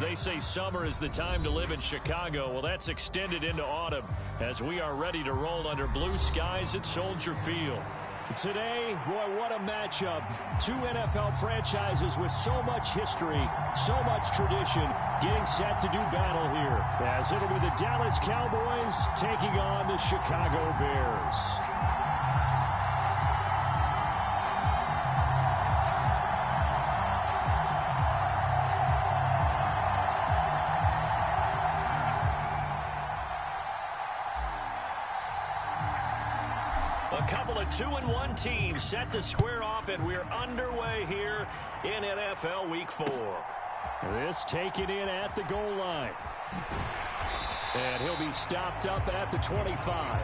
They say summer is the time to live in Chicago. Well, that's extended into autumn as we are ready to roll under blue skies at Soldier Field. Today, boy, what a matchup. Two NFL franchises with so much history, so much tradition, getting set to do battle here. As it'll be the Dallas Cowboys taking on the Chicago Bears. A couple of 2-1 teams set to square off, and we're underway here in NFL Week 4. This taken in at the goal line. And he'll be stopped up at the 25.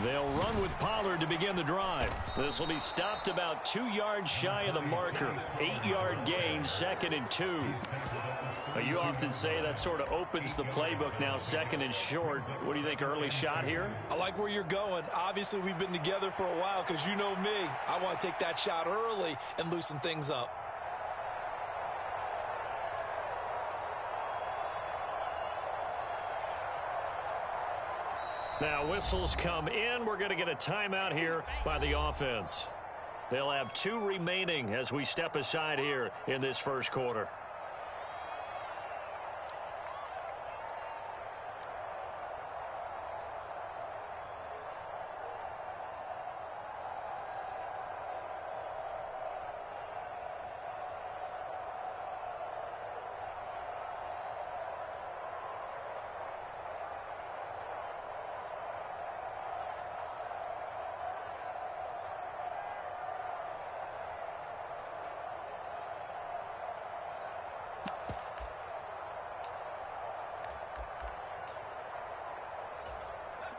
They'll run with Pollard to begin the drive. This will be stopped about 2 yards shy of the marker. 8-yard gain, 2nd and 2. You often say that sort of opens the playbook now, 2nd and short. What do you think, early shot here? I like where you're going. Obviously, we've been together for a while because you know me. I want to take that shot early and loosen things up. Now whistles come in. We're going to get a timeout here by the offense. They'll have 2 remaining as we step aside here in this first quarter.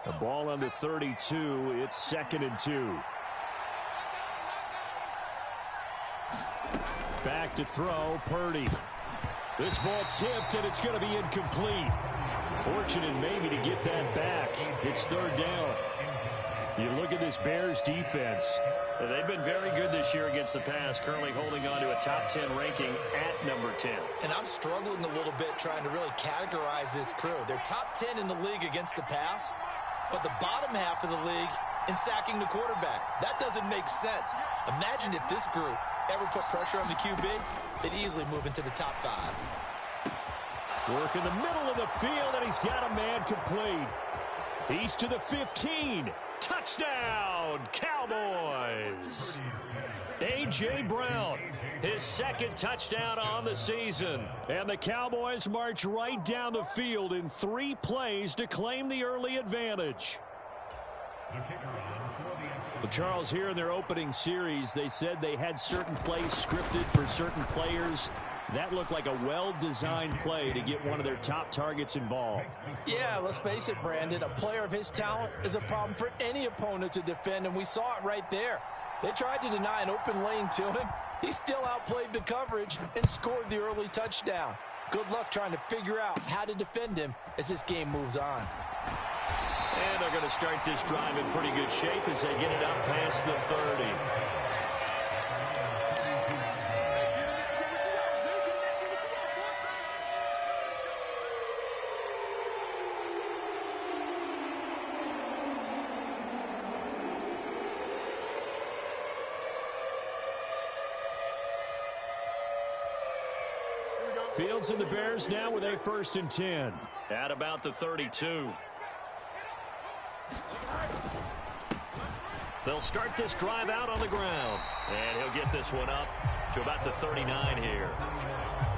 The ball on the 32. It's 2nd and 2. Back to throw, Purdy. This ball tipped, and it's going to be incomplete. Fortunate maybe to get that back. It's 3rd down. You look at this Bears defense. They've been very good this year against the pass, currently holding on to a top 10 ranking at number 10. And I'm struggling a little bit trying to really categorize this crew. They're top 10 in the league against the pass, but the bottom half of the league in sacking the quarterback. That doesn't make sense. Imagine if this group ever put pressure on the QB, they'd easily move into the top 5. Work in the middle of the field, and he's got a man complete. He's to the 15. Touchdown, Cowboys! A.J. Brown, his 2nd touchdown on the season. And the Cowboys march right down the field in 3 plays to claim the early advantage. Well, Charles, here in their opening series, they said they had certain plays scripted for certain players. That looked like a well-designed play to get one of their top targets involved. Yeah, let's face it, Brandon. A player of his talent is a problem for any opponent to defend, and we saw it right there. They tried to deny an open lane to him. He still outplayed the coverage and scored the early touchdown. Good luck trying to figure out how to defend him as this game moves on. And they're going to start this drive in pretty good shape as they get it up past the 30. Fields and the Bears now with a 1st and 10. At about the 32. They'll start this drive out on the ground. And he'll get this one up to about the 39 here.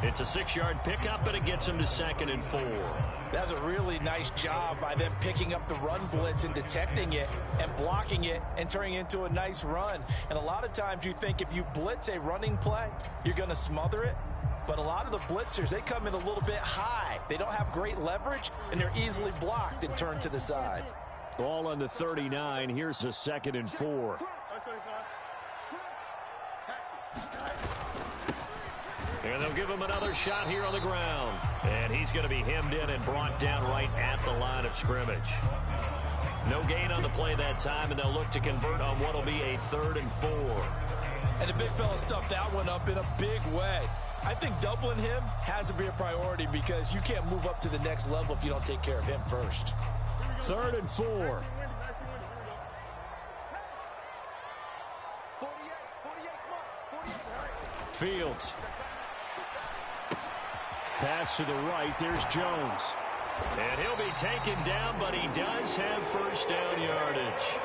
It's a 6-yard pickup, and it gets him to 2nd and 4. That's a really nice job by them picking up the run blitz and detecting it and blocking it and turning it into a nice run. And a lot of times you think if you blitz a running play, you're going to smother it. But a lot of the blitzers, they come in a little bit high. They don't have great leverage, and they're easily blocked and turned to the side. Ball on the 39. Here's a 2nd and 4. And they'll give him another shot here on the ground. And he's going to be hemmed in and brought down right at the line of scrimmage. No gain on the play that time, and they'll look to convert on what will be a 3rd and 4. And the big fella stuffed that one up in a big way. I think doubling him has to be a priority because you can't move up to the next level if you don't take care of him first. 3rd and 4. Fields. Pass to the right. There's Jones. And he'll be taken down, but he does have first down yardage.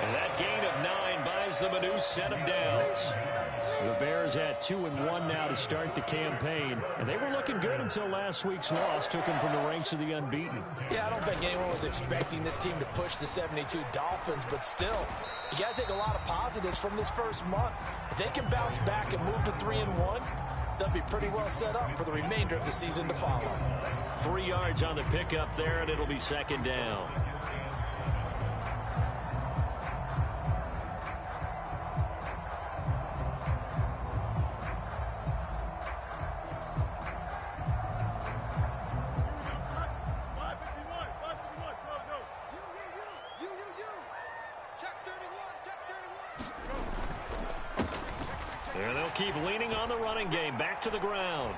And that gain of 9 buys them a new set of downs. The Bears at 2-1 now to start the campaign. And they were looking good until last week's loss took them from the ranks of the unbeaten. Yeah, I don't think anyone was expecting this team to push the 72 Dolphins, but still, you got to take a lot of positives from this first month. If they can bounce back and move to 3-1, they'll be pretty well set up for the remainder of the season to follow. 3 yards on the pickup there, and it'll be 2nd down. And they'll keep leaning on the running game. Back to the ground.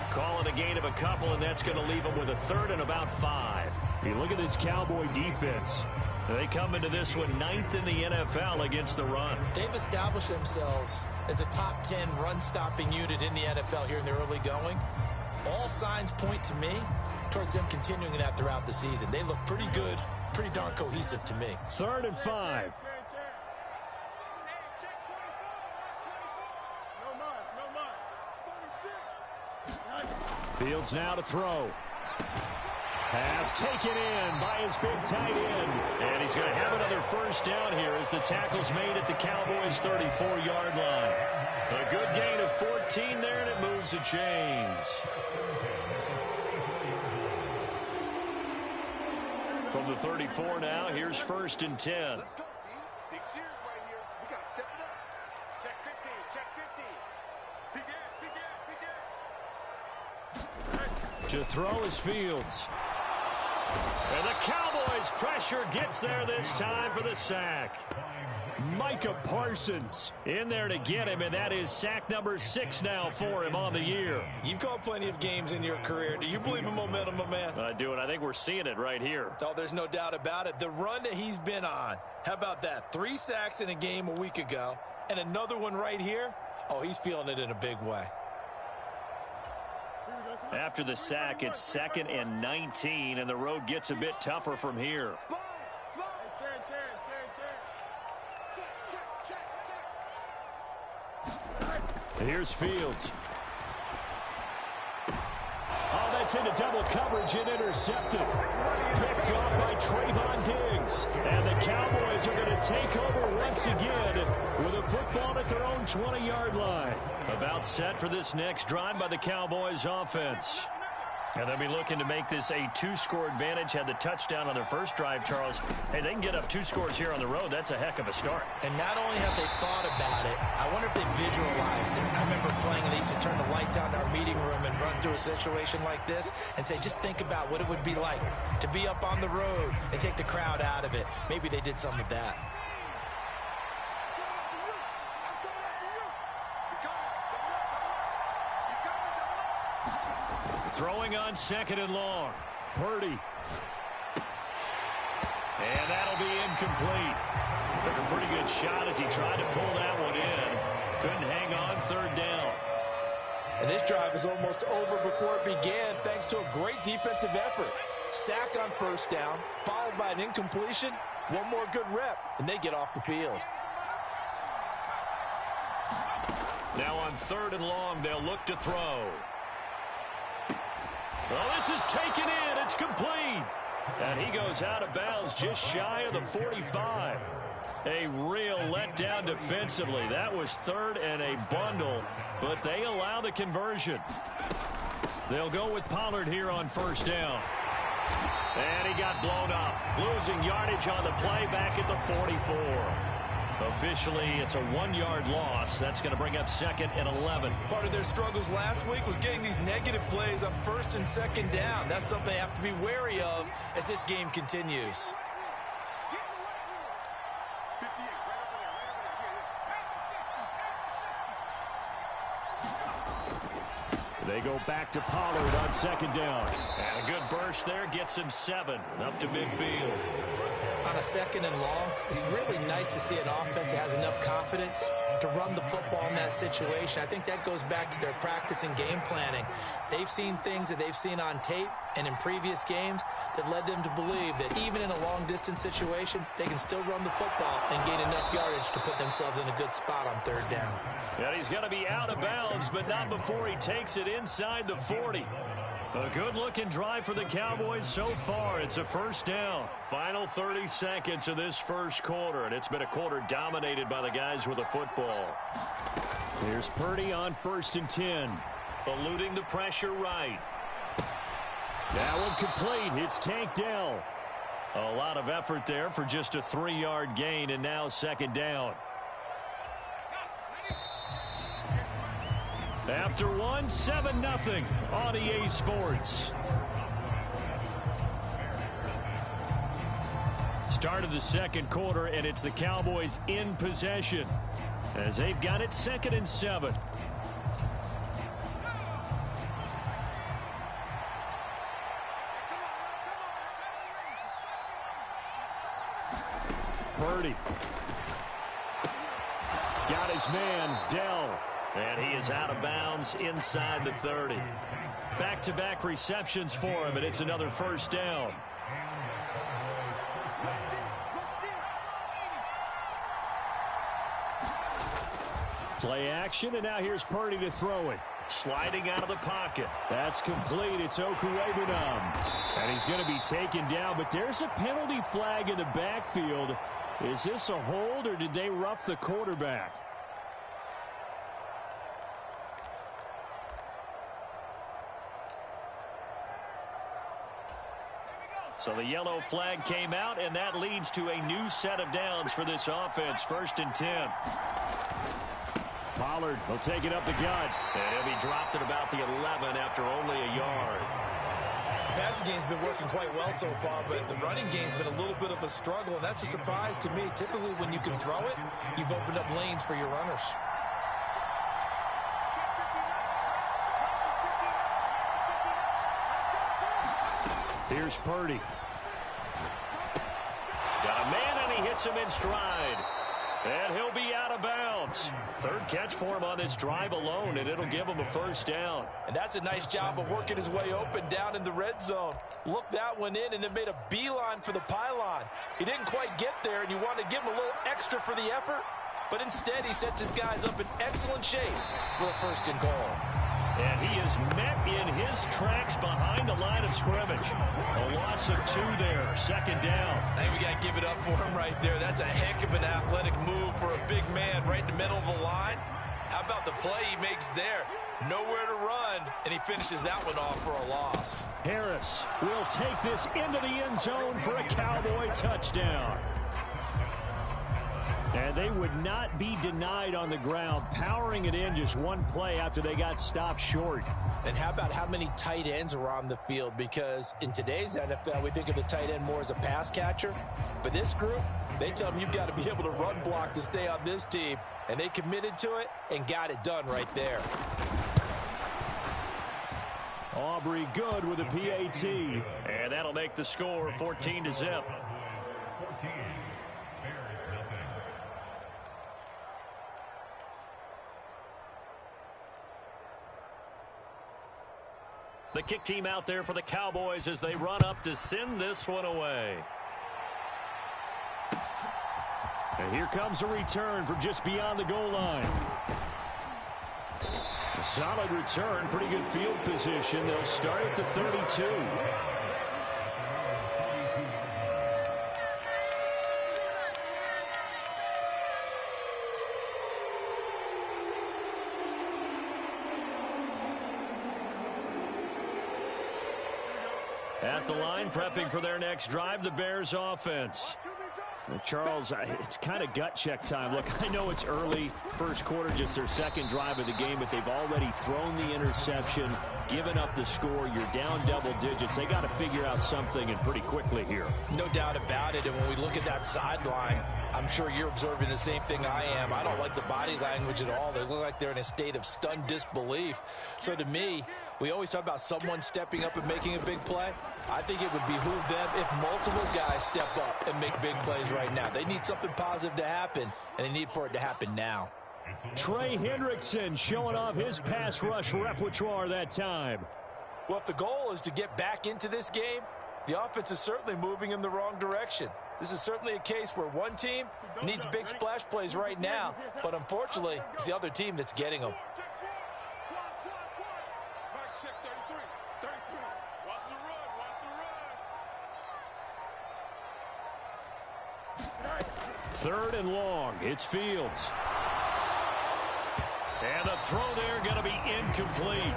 Call it a gain of a couple, and that's going to leave them with a 3rd and about 5. You look at this Cowboy defense. They come into this one 9th in the NFL against the run. They've established themselves as a top 10 run-stopping unit in the NFL here in the early going. All signs point to me towards them continuing that throughout the season. They look pretty good, pretty darn cohesive to me. 3rd and 5. Fields now to throw. Pass taken in by his big tight end. And he's going to have another first down here as the tackle's made at the Cowboys' 34-yard line. A good gain of 14 there, and it moves the chains. From the 34 now, here's 1st and 10. To throw is Fields. And the Cowboys' pressure gets there this time for the sack. Micah Parsons in there to get him, and that is sack number 6 now for him on the year. You've called plenty of games in your career. Do you believe in momentum, my man? I do, and I think we're seeing it right here. Oh, there's no doubt about it. The run that he's been on, how about that? 3 sacks in a game a week ago, and another one right here. Oh, he's feeling it in a big way. After the sack, it's 2nd and 19, and the road gets a bit tougher from here. Here's Fields. Oh, that's into double coverage and intercepted. Picked off by Trayvon Diggs. And the Cowboys are going to take over once again with a football at their own 20-yard line. About set for this next drive by the Cowboys offense. And they'll be looking to make this a 2-score advantage. Had the touchdown on their first drive, Charles. Hey, they can get up 2 scores here on the road. That's a heck of a start. And not only have they thought about it, I wonder if they visualized it. I remember playing, and they used to turn the lights out in our meeting room and run through a situation like this and say, just think about what it would be like to be up on the road and take the crowd out of it. Maybe they did some of that. Throwing on 2nd and long. Purdy. And that'll be incomplete. Took a pretty good shot as he tried to pull that one in. Couldn't hang on, 3rd down. And this drive is almost over before it began thanks to a great defensive effort. Sack on 1st down, followed by an incompletion. One more good rep, and they get off the field. Now on 3rd and long, they'll look to throw. Well, this is taken in. It's complete. And he goes out of bounds just shy of the 45. A real letdown defensively. That was 3rd and a bundle, but they allow the conversion. They'll go with Pollard here on 1st down. And he got blown up. Losing yardage on the play back at the 44. Officially, it's a 1-yard loss. That's going to bring up 2nd and 11. Part of their struggles last week was getting these negative plays on 1st and 2nd down. That's something they have to be wary of as this game continues. They go back to Pollard on 2nd down. And a good burst there gets him 7 up to midfield. On a 2nd and long, it's really nice to see an offense that has enough confidence to run the football in that situation. I think that goes back to their practice and game planning. They've seen things that they've seen on tape and in previous games that led them to believe that even in a long-distance situation, they can still run the football and gain enough yardage to put themselves in a good spot on 3rd down. And he's going to be out of bounds, but not before he takes it inside the 40. A good-looking drive for the Cowboys so far. It's a 1st down. Final 30 seconds of this 1st quarter, and it's been a quarter dominated by the guys with the football. Here's Purdy on 1st and 10. Eluding the pressure right. That one complete. It's Tank Dell. A lot of effort there for just a 3-yard gain, and now 2nd down. After 7-0 on EA Sports. Start of the 2nd quarter, and it's the Cowboys in possession as they've got it 2nd and 7. Purdy. Got his man, Dell. And he is out of bounds inside the 30. Back-to-back receptions for him, and it's another 1st down. Play action, and now here's Purdy to throw it. Sliding out of the pocket. That's complete. It's Okuegbunam. And he's going to be taken down, but there's a penalty flag in the backfield. Is this a hold, or did they rough the quarterback? So the yellow flag came out, and that leads to a new set of downs for this offense. 1st and 10. Pollard will take it up the gut. And he'll be dropped at about the 11 after only a yard. The passing game's been working quite well so far, but the running game's been a little bit of a struggle, and that's a surprise to me. Typically, when you can throw it, you've opened up lanes for your runners. Here's Purdy. Got a man, and he hits him in stride. And he'll be out of bounds. 3rd catch for him on this drive alone, and it'll give him a 1st down. And that's a nice job of working his way open down in the red zone. Looked that one in and then made a beeline for the pylon. He didn't quite get there, and you want to give him a little extra for the effort. But instead, he sets his guys up in excellent shape for a 1st and goal. And he is met in his tracks behind the line of scrimmage. A loss of 2 there, 2nd down. I think we got to give it up for him right there. That's a heck of an athletic move for a big man right in the middle of the line. How about the play he makes there? Nowhere to run, and he finishes that one off for a loss. Harris will take this into the end zone for a Cowboy touchdown. And they would not be denied on the ground, powering it in just one play after they got stopped short. And how about how many tight ends are on the field? Because in today's NFL, we think of the tight end more as a pass catcher. But this group, they tell them you've got to be able to run block to stay on this team. And they committed to it and got it done right there. Aubrey good with a PAT. And that'll make the score 14-0. The kick team out there for the Cowboys as they run up to send this one away. And here comes a return from just beyond the goal line. A solid return, pretty good field position. They'll start at the 32. At the line, prepping for their next drive, the Bears offense. Well, Charles, it's kind of gut check time. Look, I know it's early, first quarter, just their second drive of the game, but they've already thrown the interception, given up the score. You're down double digits. They got to figure out something, and pretty quickly here. No doubt about it, and when we look at that sideline, I'm sure you're observing the same thing I am. I don't like the body language at all. They look like they're in a state of stunned disbelief. So to me, we always talk about someone stepping up and making a big play. I think it would behoove them if multiple guys step up and make big plays right now. They need something positive to happen, and they need for it to happen now. Trey Hendrickson showing off his pass rush repertoire that time. Well, if the goal is to get back into this game, the offense is certainly moving in the wrong direction. This is certainly a case where one team needs big splash plays right now, but unfortunately, it's the other team that's getting them. Third and long. It's Fields. And the throw there going to be incomplete.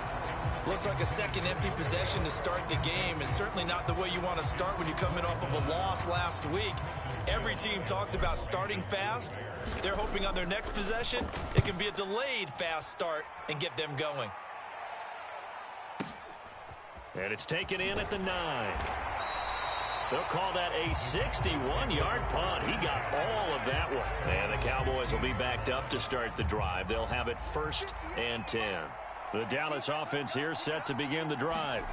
Looks like a second empty possession to start the game, and certainly not the way you want to start when you're coming off of a loss last week. Every team talks about starting fast. They're hoping on their next possession it can be a delayed fast start and get them going. And it's taken in at the 9. They'll call that a 61-yard punt. He got all of that one. And the Cowboys will be backed up to start the drive. They'll have it 1st and 10. The Dallas offense here set to begin the drive.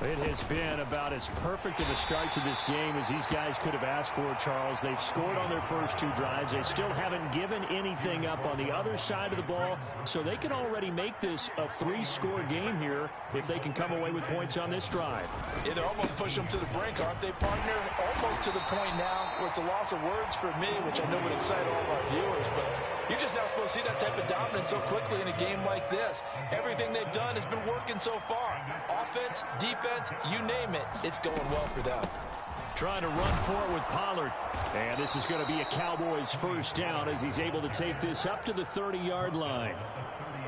It has been about as perfect of a start to this game as these guys could have asked for, Charles. They've scored on their first 2 drives. They still haven't given anything up on the other side of the ball, so they can already make this a 3-score game here if they can come away with points on this drive. Yeah, they're almost pushing them to the brink, aren't they, partner? Almost to the point now where it's a loss of words for me, which I know would excite all of our viewers, but you're just not supposed to see that type of dominance so quickly in a game like this. Everything they've done has been working so far. Offense, defense, you name it, it's going well for them. Trying to run for it with Pollard. And this is going to be a Cowboys first down as he's able to take this up to the 30-yard line.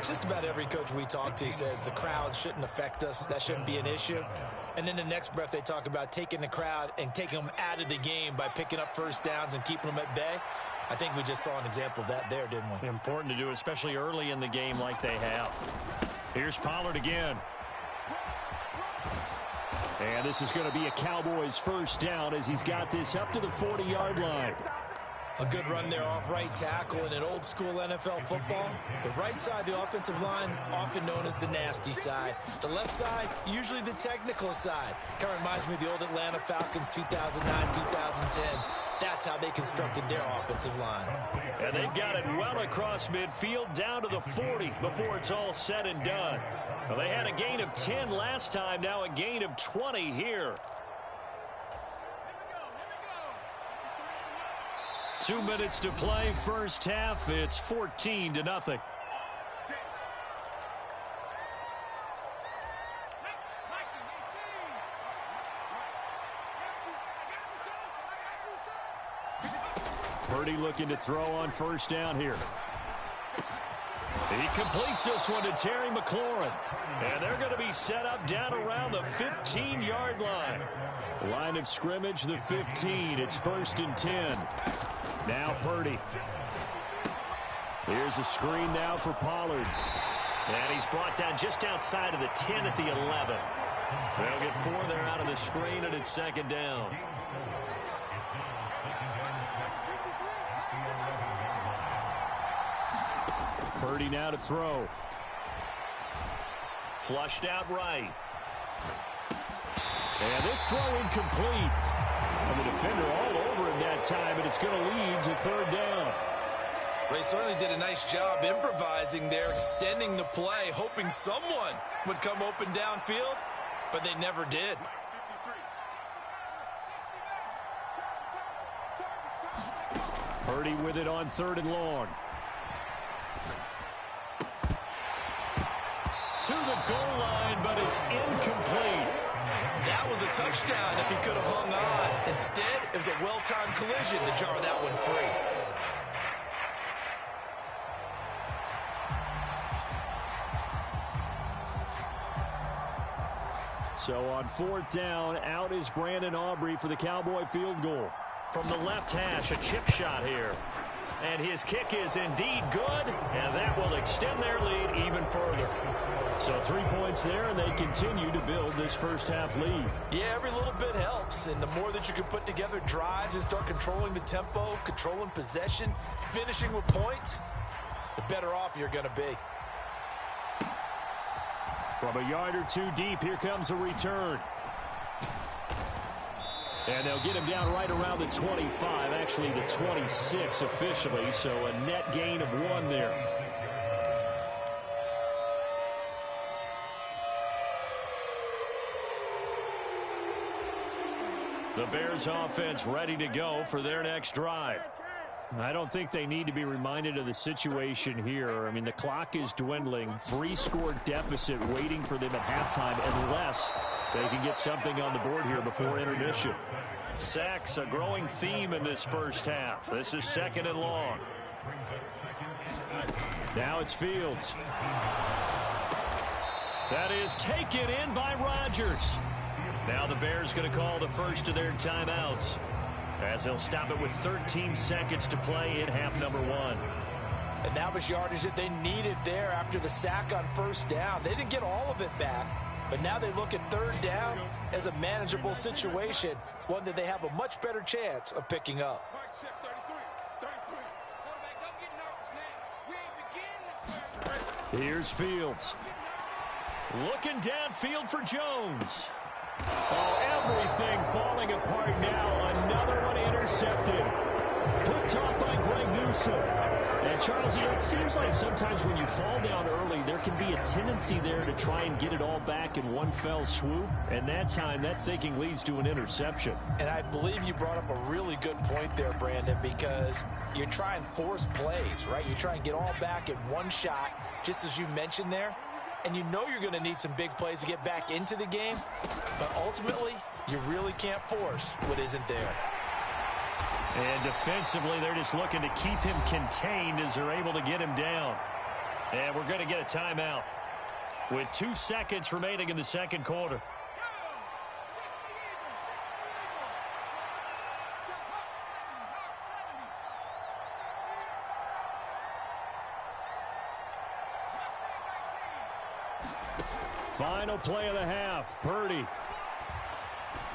Just about every coach we talk to says the crowd shouldn't affect us. That shouldn't be an issue. And then the next breath they talk about taking the crowd and taking them out of the game by picking up first downs and keeping them at bay. I think we just saw an example of that there, didn't we? Important to do, especially early in the game like they have. Here's Pollard again. And this is going to be a Cowboys first down as he's got this up to the 40-yard line. A good run there off right tackle in an old-school NFL football. The right side, the offensive line, often known as the nasty side. The left side, usually the technical side. Kind of reminds me of the old Atlanta Falcons 2009, 2010. That's how they constructed their offensive line. And they've got it well across midfield down to the 40 before it's all said and done. Well, they had a gain of 10 last time, now a gain of 20 here. 2 minutes to play, first half. It's 14-0. Purdy looking to throw on first down here. He completes this one to Terry McLaurin. And they're going to be set up down around the 15-yard line. Line of scrimmage, the 15. It's 1st and 10. Now Purdy. Here's a screen now for Pollard. And he's brought down just outside of the 10 at the 11. They'll get 4 there out of the screen, and it's 2nd down. Purdy now to throw. Flushed out right. And this throw incomplete. And the defender all over him that time, and it's going to lead to 3rd down. They certainly did a nice job improvising there, extending the play, hoping someone would come open downfield, but they never did. Purdy with it on 3rd and long. to the goal line, but it's incomplete. That was a touchdown if he could have hung on. Instead, it was a well-timed collision to jar that one free. So on 4th down, out is Brandon Aubrey for the Cowboy field goal. From the left hash, a chip shot here. And his kick is indeed good, and that will extend their lead even further. So 3 points there, and they continue to build this first half lead. Yeah, every little bit helps, and the more that you can put together drives and start controlling the tempo, controlling possession, finishing with points, the better off you're going to be. From a yard or two deep, here comes a return. And they'll get him down right around the 25, actually the 26 officially, so a net gain of 1 there. The Bears offense ready to go for their next drive. I don't think they need to be reminded of the situation here. I mean, the clock is dwindling. 3-score deficit waiting for them at halftime unless they can get something on the board here before intermission. Sacks, a growing theme in this first half. This is 2nd and long. Now it's Fields. That is taken in by Rodgers. Now the Bears going to call the first of their timeouts, as they'll stop it with 13 seconds to play in half number 1. And that was yardage that they needed there after the sack on 1st down. They didn't get all of it back, but now they look at 3rd down as a manageable situation, one that they have a much better chance of picking up. Here's Fields. Looking downfield for Jones. Oh, everything falling apart now. Another one intercepted. Put off by Greg Newsome. And Charles, it seems like sometimes when you fall down early, there can be a tendency there to try and get it all back in one fell swoop. And that time, that thinking leads to an interception. And I believe you brought up a really good point there, Brandon, because you try and force plays, right? You try and get all back in one shot, just as you mentioned there. And you know you're going to need some big plays to get back into the game. But ultimately, you really can't force what isn't there. And defensively, they're just looking to keep him contained as they're able to get him down. And we're going to get a timeout with 2 seconds remaining in the second quarter. Final play of the half. Purdy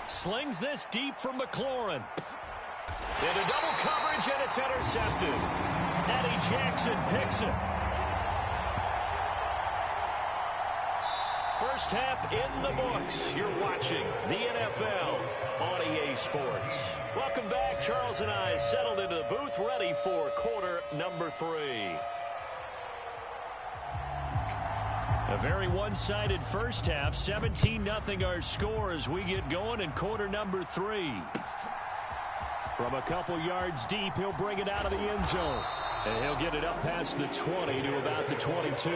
slings this deep from McLaurin. Into double coverage, and it's intercepted. Eddie Jackson picks it. First half in the books. You're watching the NFL on EA Sports. Welcome back. Charles and I settled into the booth, ready for quarter number 3. A very one-sided first half. 17-0 our score as we get going in quarter number 3. From a couple yards deep, he'll bring it out of the end zone. And he'll get it up past the 20 to about the 22.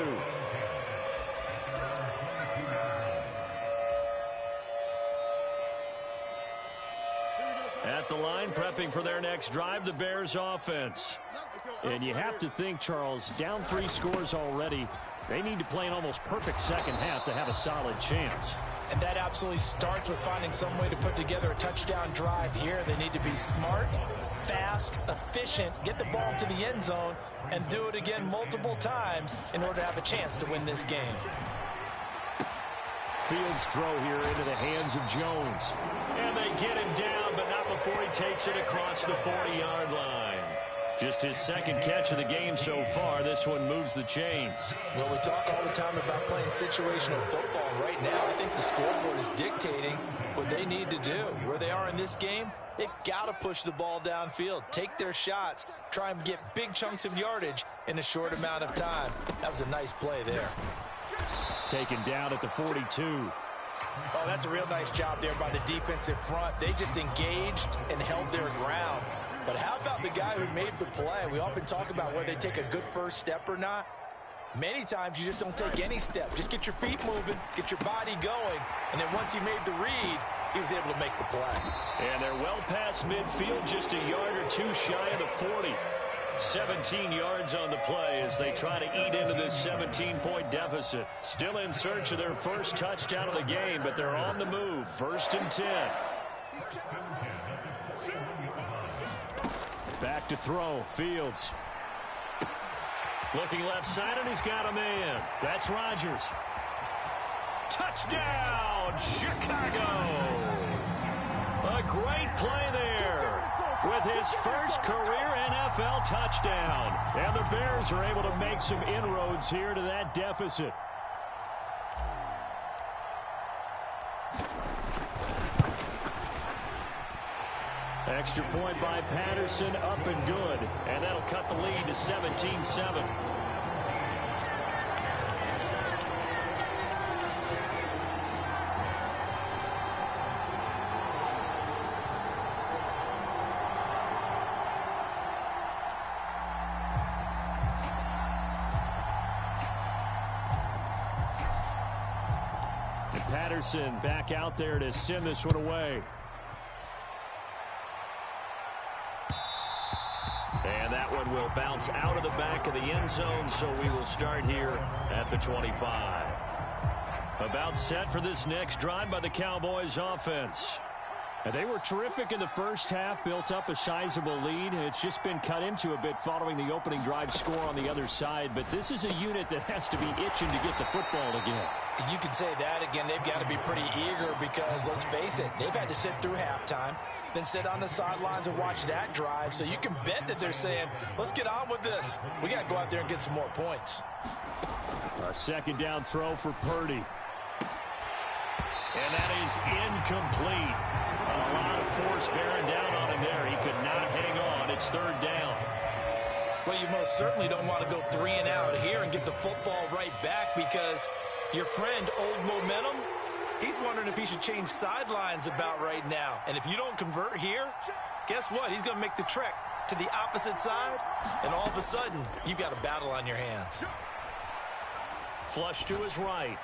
At the line, prepping for their next drive, the Bears offense. And you have to think, Charles, down 3 scores already. They need to play an almost perfect second half to have a solid chance. And that absolutely starts with finding some way to put together a touchdown drive here. They need to be smart, fast, efficient, get the ball to the end zone, and do it again multiple times in order to have a chance to win this game. Fields throw here into the hands of Jones. And they get him down, but not before he takes it across the 40-yard line. Just his second catch of the game so far. This one moves the chains. Well, we talk all the time about playing situational football. Right now, I think the scoreboard is dictating what they need to do. Where they are in this game, they've got to push the ball downfield, take their shots, try and get big chunks of yardage in a short amount of time. That was a nice play there. Taken down at the 42. Oh, that's a real nice job there by the defensive front. They just engaged and held their ground. But how about the guy who made the play? We often talk about whether they take a good first step or not. Many times you just don't take any step. Just get your feet moving, get your body going, and then once he made the read, he was able to make the play. And they're well past midfield, just a yard or two shy of the 40. 17 yards on the play as they try to eat into this 17-point deficit. Still in search of their first touchdown of the game, but they're on the move. 1st and 10. Back to throw. Fields. Looking left side, and he's got a man. That's Rodgers. Touchdown, Chicago! A great play there with his first career NFL touchdown. And the Bears are able to make some inroads here to that deficit. Extra point by Patterson, up and good. And that'll cut the lead to 17-7. And Patterson back out there to send this one away. And that one will bounce out of the back of the end zone, so we will start here at the 25. About set for this next drive by the Cowboys offense. And they were terrific in the first half, built up a sizable lead, and it's just been cut into a bit following the opening drive score on the other side. But this is a unit that has to be itching to get the football again. You can say that again. They've got to be pretty eager because, let's face it, they've had to sit through halftime, then sit on the sidelines and watch that drive. So you can bet that they're saying, let's get on with this. We got to go out there and get some more points. A 2nd down throw for Purdy. And that is incomplete. A lot of force bearing down on him there. He could not hang on. It's 3rd down. Well, you most certainly don't want to go 3 and out here and get the football right back because your friend, Old Momentum, he's wondering if he should change sidelines about right now. And if you don't convert here, guess what? He's going to make the trek to the opposite side, and all of a sudden, you've got a battle on your hands. Flush to his right.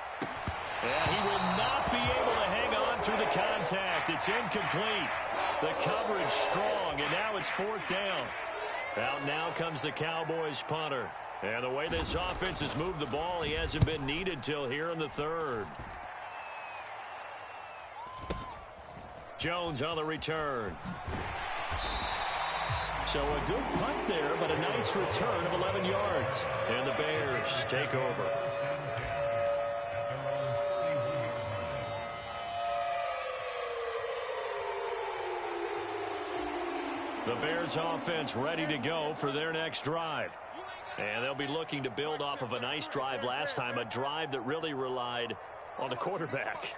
And he will not be able to hang on through the contact. It's incomplete. The coverage strong, and now it's 4th down. Out now comes the Cowboys punter. And the way this offense has moved the ball, he hasn't been needed till here in the 3rd. Jones on the return. So a good punt there, but a nice return of 11 yards. And the Bears take over. The Bears offense ready to go for their next drive. And they'll be looking to build off of a nice drive last time, a drive that really relied on the quarterback.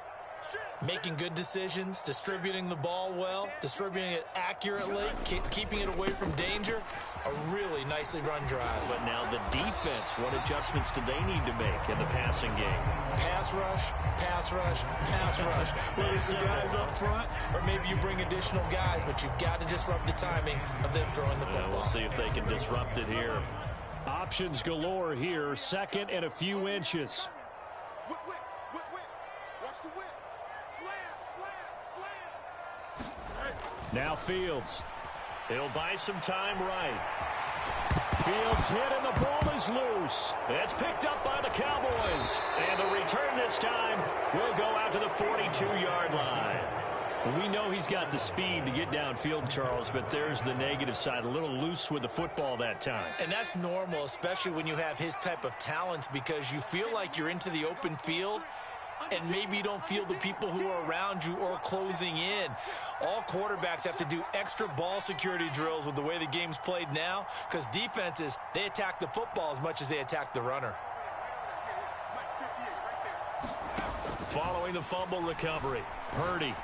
Making good decisions, distributing the ball well, distributing it accurately, keeping it away from danger. A really nicely run drive. But now the defense, what adjustments do they need to make in the passing game? Pass rush, pass rush, pass rush. Whether it's the guys up front or maybe you bring additional guys, but you've got to disrupt the timing of them throwing the football. We'll see if they can disrupt it here. Options galore here. 2nd and a few inches. Watch the whip. Slam. Now Fields. He'll buy some time right. Fields hit and the ball is loose. It's picked up by the Cowboys. And the return this time will go out to the 42-yard line. We know he's got the speed to get downfield, Charles, but there's the negative side. A little loose with the football that time. And that's normal, especially when you have his type of talents, because you feel like you're into the open field and maybe you don't feel the people who are around you or closing in. All quarterbacks have to do extra ball security drills with the way the game's played now, because defenses, they attack the football as much as they attack the runner. Following the fumble recovery, Purdy.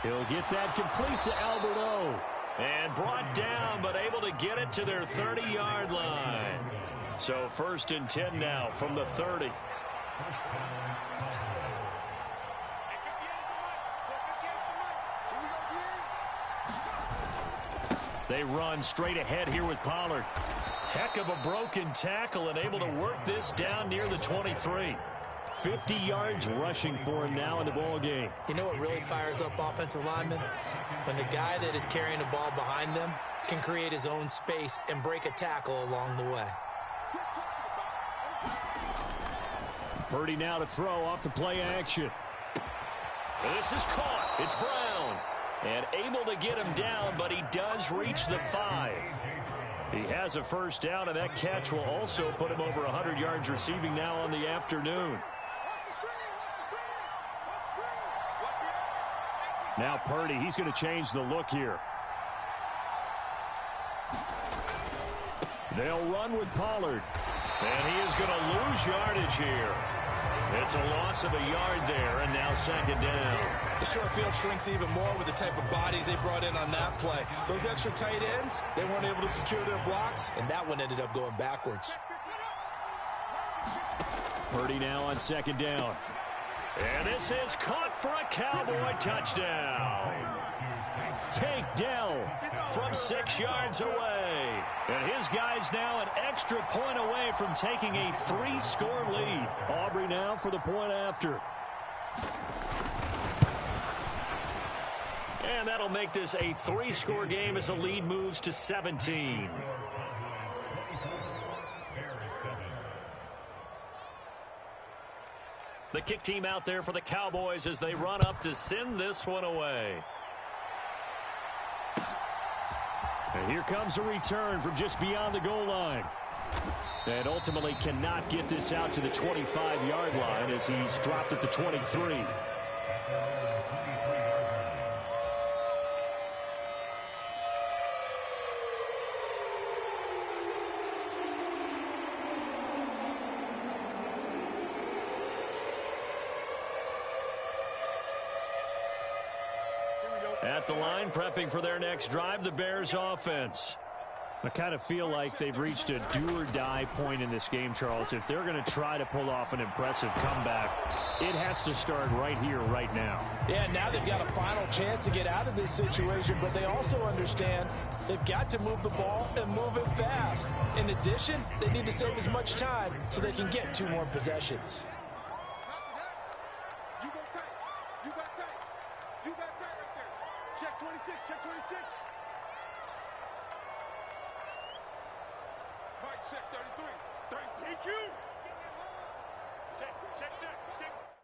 He'll get that complete to Alberto. And brought down, but able to get it to their 30-yard line. So 1st and 10 now from the 30. They run straight ahead here with Pollard. Heck of a broken tackle and able to work this down near the 23. 50 yards rushing for him now in the ball game. You know what really fires up offensive linemen? When the guy that is carrying the ball behind them can create his own space and break a tackle along the way. Purdy now to throw off the play action. This is caught. It's Brown. And able to get him down, but he does reach the 5. He has a first down, and that catch will also put him over 100 yards receiving now on the afternoon. Now Purdy, he's going to change the look here. They'll run with Pollard. And he is going to lose yardage here. It's a loss of a yard there, and now second down. The short field shrinks even more with the type of bodies they brought in on that play. Those extra tight ends, they weren't able to secure their blocks, and that one ended up going backwards. Purdy now on second down. And this is caught for a Cowboy touchdown. Tank Dell from 6 yards away. And his guy's now an extra point away from taking a 3-score lead. Aubrey now for the point after. And that'll make this a 3-score game as the lead moves to 17. The kick team out there for the Cowboys as they run up to send this one away. And here comes a return from just beyond the goal line. And ultimately cannot get this out to the 25-yard line as he's dropped at the 23. At the line, prepping for their next drive, the Bears offense. I kind of feel like they've reached a do-or-die point in this game, Charles. If they're going to try to pull off an impressive comeback, it has to start right here, right now. Yeah, now they've got a final chance to get out of this situation, but they also understand they've got to move the ball and move it fast. In addition, they need to save as much time so they can get 2 more possessions. You got tight. You got tight. You got tight right there. Check 26. Check 26. Mike, check 33. 33. Check, check, check, check.